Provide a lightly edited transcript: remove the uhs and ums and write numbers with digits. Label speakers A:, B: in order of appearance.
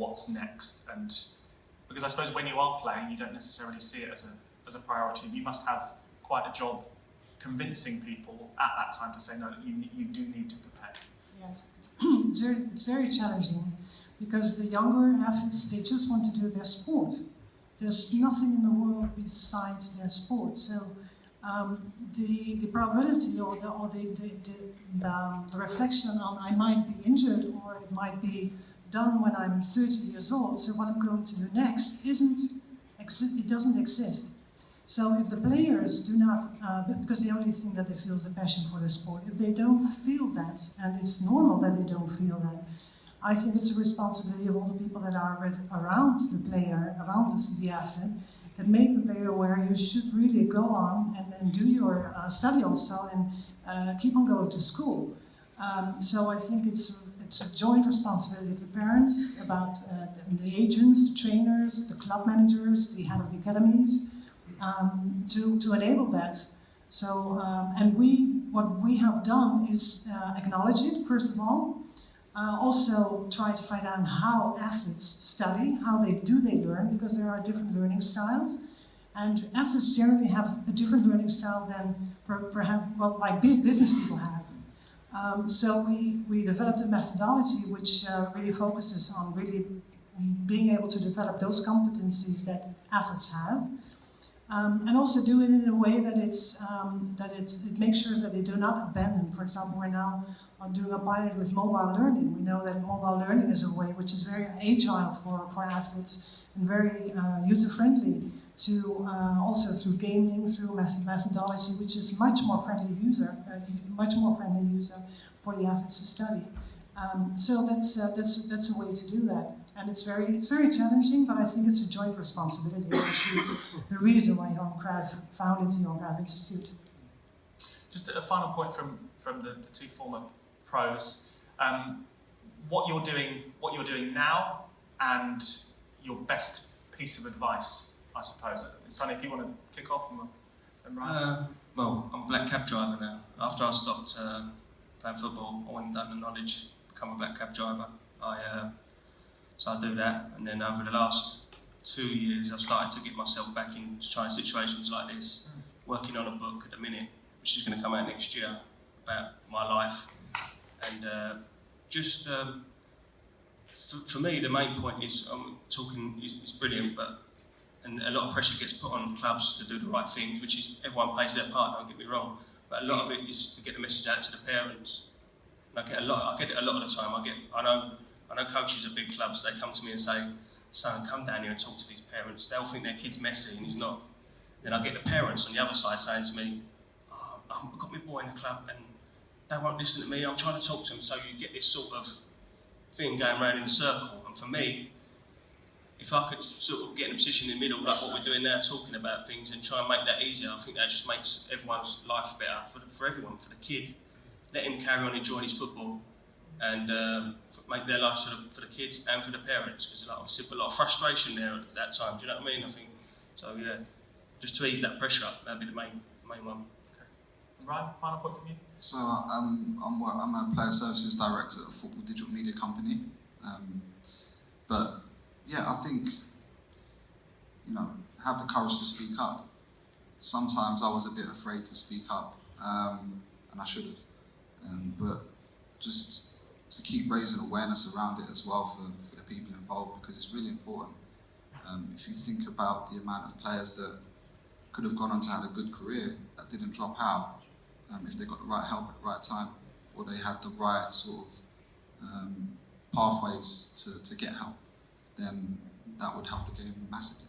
A: what's next. And because I suppose when you are playing, you don't necessarily see it as a priority. You must have quite a job convincing people at that time to say, no, you do need to prepare.
B: Yes, it's very challenging, because the younger athletes, they just want to do their sport. There's nothing in the world besides their sport. So the probability or the reflection on I might be injured or it might be done when I'm 30 years old, so what I'm going to do next it doesn't exist. So if the players do not, because the only thing that they feel is a passion for the sport, if they don't feel that, and it's normal that they don't feel that, I think it's a responsibility of all the people that are around the player, around the athlete, that make the player aware you should really go on and do your study also and keep on going to school. So I think it's a joint responsibility of the parents, about the agents, the trainers, the club managers, the head of the academies, to enable that. So, and what we have done is acknowledge it, first of all. Also try to find out how athletes study, how they learn, because there are different learning styles. And athletes generally have a different learning style than perhaps, well, like business people have. So we developed a methodology which really focuses on really being able to develop those competencies that athletes have. And also do it in a way that it makes sure that they do not abandon. For example, we're now doing a pilot with mobile learning. We know that mobile learning is a way which is very agile for athletes and very user-friendly, to also through gaming, through methodology, which is much more friendly user for the athletes to study. So that's a way to do that, and it's very challenging. But I think it's a joint responsibility, which is the reason why Johan Cruyff founded the Johan Cruyff Institute.
A: Just a final point from the two former pros. What you're doing now, and your best piece of advice, I suppose. Sonny, if you want to kick off and Ryan.
C: Well, I'm a black cab driver now. After I stopped playing football, I went down the knowledge, become a black cab driver. So I do that, and then over the last 2 years, I've started to get myself back in trying situations like this, working on a book at the minute, which is going to come out next year, about my life. And for me, the main point is, talking is brilliant, and a lot of pressure gets put on clubs to do the right things, which is everyone plays their part, don't get me wrong, but a lot of it is to get the message out to the parents. And I get it a lot of the time. I know coaches at big clubs, they come to me and say, son, come down here and talk to these parents. They'll think their kid's messy and he's not. Then I get the parents on the other side saying to me, oh, I've got my boy in the club and they won't listen to me, I'm trying to talk to them. So you get this sort of thing going around in a circle. And for me, if I could sort of get in a position in the middle, like what we're doing now, talking about things and try and make that easier, I think that just makes everyone's life better, for everyone, for the kid. Let him carry on enjoying his football and make their life for the kids and for the parents, because obviously a lot of frustration there at that time, do you know what I mean? I think, so yeah, just to ease that pressure up, that'd be the main one.
A: Okay. Ryan, final point from you?
D: So I'm a player services director at a football digital media company, but yeah, I think, have the courage to speak up. Sometimes I was a bit afraid to speak up, and I should have, but just to keep raising awareness around it as well for the people involved, because it's really important. If you think about the amount of players that could have gone on to have a good career that didn't drop out, if they got the right help at the right time, or they had the right sort of pathways to get help, then that would help the game massively.